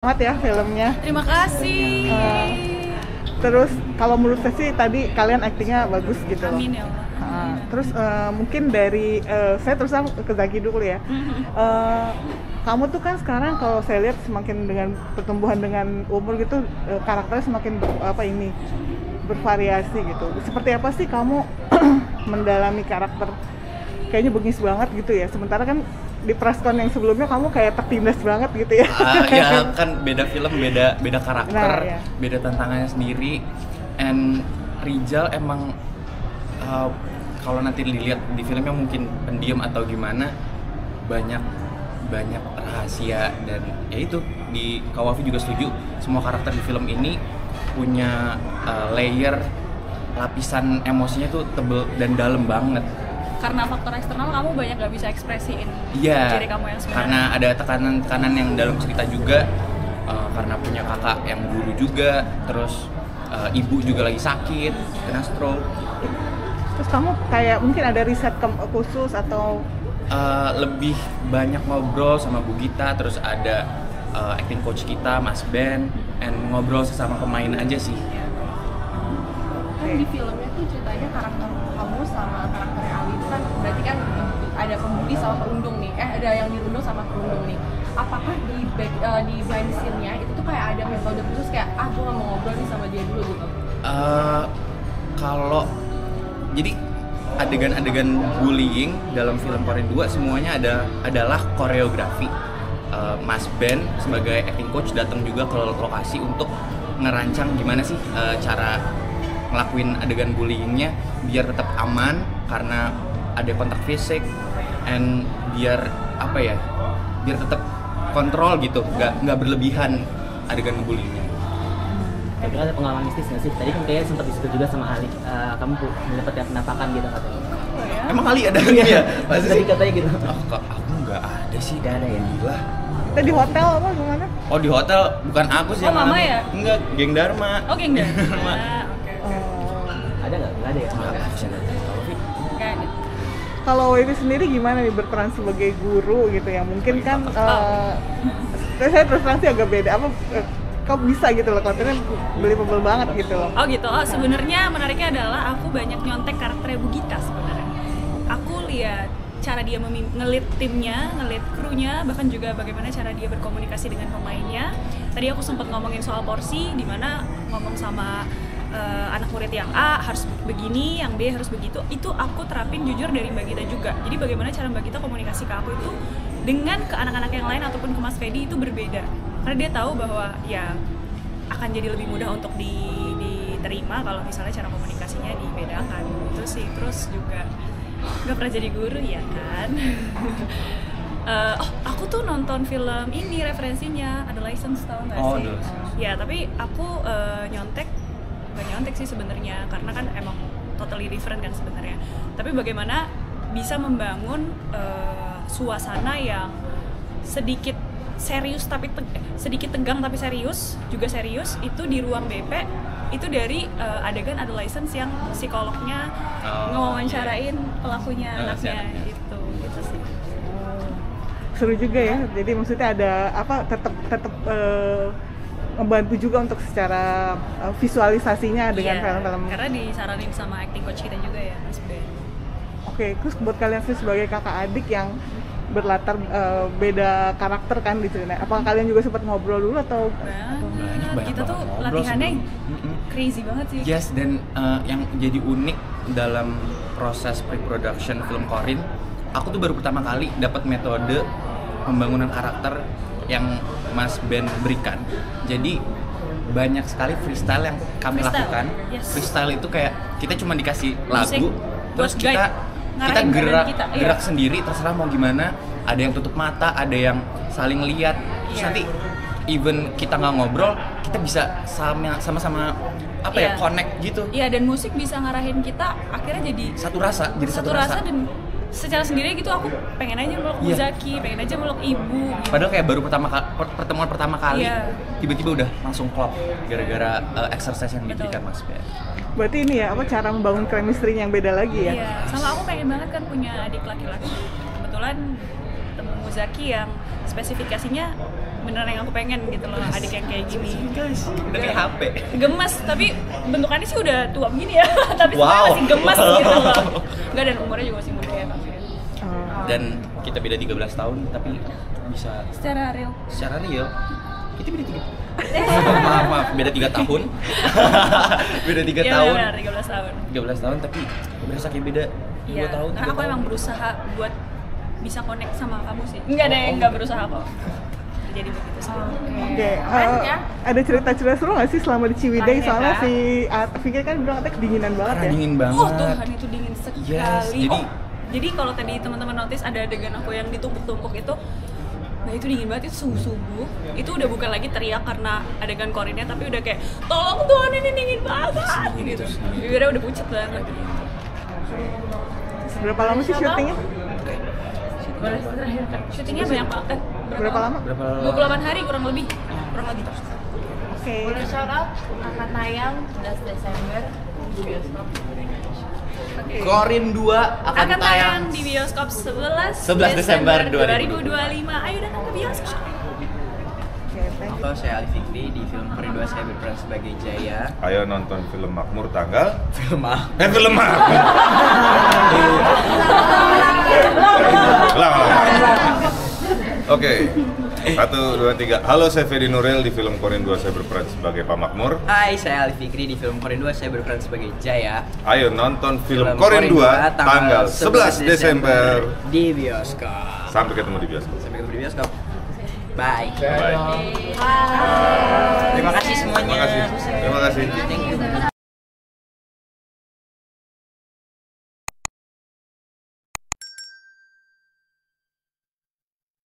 Banget ya filmnya. Terima kasih. Terus kalau menurut saya sih tadi kalian aktingnya bagus gitu loh. Amin ya Allah. Terus mungkin dari saya terus ke Zaki dulu ya. Kamu tuh kan sekarang kalau saya lihat semakin dengan pertumbuhan dengan umur gitu karakternya semakin bervariasi gitu. Seperti apa sih kamu mendalami karakter? Kayaknya bengis banget gitu ya. Sementara kan di preskon yang sebelumnya kamu kayak tertindas banget gitu ya. Ya kan beda film, beda karakter, Nah, ya. beda tantangannya sendiri. And Rizal emang kalau nanti dilihat di filmnya mungkin pendiam atau gimana, banyak rahasia. Dan ya itu di Kawafi juga setuju, semua karakter di film ini punya layer lapisan emosinya tuh tebel dan dalam banget. Karena faktor eksternal kamu banyak gak bisa ekspresiin diri kamu yang sebenarnya. Karena ada tekanan yang dalam cerita juga, karena punya kakak yang guru juga, terus ibu juga lagi sakit, kena stroke. Terus kamu kayak mungkin ada riset khusus atau Lebih banyak ngobrol sama Bu Gita, terus ada acting coach kita, Mas Ben, and ngobrol sesama pemain aja sih. Kan di filmnya tuh ceritanya karakter kamu sama karakternya Ali itu kan berarti kan ada pembuli sama perundung nih, ada yang dirundung sama perundung nih. Apakah di blind scene-nya itu tuh kayak ada metode khusus kayak gue gak mau ngobrol nih sama dia dulu gitu? Kalau jadi adegan-adegan bullying dalam film Korean 2 semuanya adalah koreografi. Mas Ben sebagai acting coach datang juga ke lokasi untuk ngerancang gimana sih cara ngelakuin adegan bullyingnya biar tetap aman karena ada kontak fisik, and biar tetap kontrol gitu, nggak berlebihan adegan bullyingnya. Kira-kira ada pengalaman mistis nggak sih? Tadi kan kayaknya sempat disebut juga sama Ali, kamu mendapatkan penampakan gitu katanya. Oh ya? Emang kali ada ya? Masa Tadi sih? katanya gitu. Aku nggak ada sih. Nggak ada ya? Gila. kita di hotel apa gimana? Oh di hotel bukan aku sih Oh, yang Mama ngalamin. ya? Enggak, geng Dharma. Oh geng Dharma. Oke. Ada nggak? Nggak ada ya? Aku sih nggak tahu, Fi. Kayak gitu. Kalau Wewi sendiri gimana nih berperan sebagai guru gitu ya? Mungkin kan saya terus terang sih agak beda. Kok bisa gitu loh, kontennya believable banget gitu loh. Oh gitu. Oh sebenarnya menariknya adalah aku banyak nyontek karakternya Bu Gita sebenarnya. Aku lihat cara dia ngelit timnya, ngelit krunya, bahkan juga bagaimana cara dia berkomunikasi dengan pemainnya. Tadi aku sempat ngomongin soal porsi, di mana ngomong sama anak murid yang A harus begini, yang B harus begitu. Itu aku terapin jujur dari Mbak Gita juga. Jadi bagaimana cara Mbak Gita komunikasi ke aku itu dengan ke anak-anak yang lain ataupun ke Mas Fedi itu berbeda. Karena dia tahu bahwa ya akan jadi lebih mudah untuk diterima kalau misalnya cara komunikasinya dibedakan. Itu sih. Terus juga nggak pernah jadi guru ya kan. Aku tuh nonton film ini referensinya ada license, tau nggak Oh, sih? ada License. Ya tapi aku nggak nyontek sih sebenarnya karena kan emang totally different kan sebenarnya. Tapi bagaimana bisa membangun suasana yang sedikit serius tapi sedikit tegang tapi serius itu di ruang BP itu dari adegan ada license yang psikolognya ngewawancarain pelakunya anaknya itu sih. Seru juga ya. Jadi maksudnya ada tetap membantu juga untuk secara visualisasinya dengan Iya, film-film. karena disaranin sama acting coach kita juga ya Mas Ben. Oke, terus buat kalian sih sebagai kakak adik yang berlatar beda karakter kan di cerita. Apakah kalian juga sempat ngobrol dulu atau? Banyak Kita tuh banget ngobrol latihannya sebelum. crazy banget sih. Yes, dan yang jadi unik dalam proses pre-production film Korin, aku tuh baru pertama kali dapat metode pembangunan karakter yang Mas Ben berikan. Jadi banyak sekali freestyle yang kami Freestyle, lakukan. yes. Freestyle itu kayak kita cuma dikasih Musik lagu, buat terus guide, kita ngarahin badan gerak kita, iya. gerak sendiri terserah mau gimana. Ada yang tutup mata, ada yang saling lihat. Terus Iya. nanti even kita nggak ngobrol, kita bisa sama-sama Iya. connect gitu. Iya, dan musik bisa ngarahin kita akhirnya jadi Satu rasa, jadi satu rasa. dan secara sendiri gitu aku pengen aja meluk Iya. Muzaki, pengen aja meluk ibu gitu. Padahal kayak baru pertemuan pertama kali, Iya. tiba-tiba udah langsung klop gara-gara exercise yang diberikan Mas Ben. Berarti ini ya cara membangun chemistry yang beda lagi ya? Iya, sama aku pengen banget kan punya adik laki-laki. Kebetulan ketemu Muzaki yang spesifikasinya beneran yang aku pengen gitu loh, adik yang kayak gini. Udah kayak HP. Gemes, tapi bentukannya sih udah tua begini ya. Tapi Wow. sebenarnya masih gemes gitu loh. Enggak, dan umurnya juga masih muda ya pasti. Dan kita beda 13 tahun tapi bisa Secara real. secara real kita beda 3 maaf beda 3 tahun. Beda 3 Iya tahun. benar, 13 tahun. 13 tahun tapi berasa kayak beda 2 Iya, tahun. karena 3 aku tahun. emang berusaha buat bisa connect sama kamu sih. Enggak ada yang enggak berusaha kok. Jadi begitu sih. Oke, ada cerita-cerita seru nggak sih selama di Ciwidey? Soalnya si Fikri kan bilang katanya kedinginan banget Karena ya. dingin banget. Oh Tuhan, itu dingin sekali. Yes, jadi- Jadi kalau tadi teman-teman notice ada adegan aku yang ditumpuk-tumpuk itu, nah itu dingin banget, itu subuh-subuh. Itu udah bukan lagi teriak karena adegan korinnya, tapi udah kayak tolong Tuhan ini dingin banget gitu. Bibirnya udah pucet banget. Berapa lama sih syutingnya? Syutingnya banyak banget. Berapa lama? Berapa 28 hari kurang lebih. Oke. Boleh shout out akan tayang 11 Desember di bioskop. Korin 2 akan tayang di bioskop 11 Desember 2025. Ayo datang ke bioskop. Oke, thank you. Halo, saya Ali Fikri. Di film Korin 2 saya berperan sebagai Jaya. Ayo nonton film Makmur tanggal Film film Makmur. Ulang. Oke. 1, 2, 3. Halo, saya Fedi Nuril. Di film Korin 2 saya berperan sebagai Pak Makmur. Hai, saya Ali Fikri. Di film Korin 2 saya berperan sebagai Jaya. Ayo nonton film Korin 2 tanggal 11 Desember. di bioskop. Sampai ketemu di bioskop. Sampai ketemu di bioskop. Bye. Bye. Terima kasih semuanya. Terima kasih. Terima kasih. Thank you.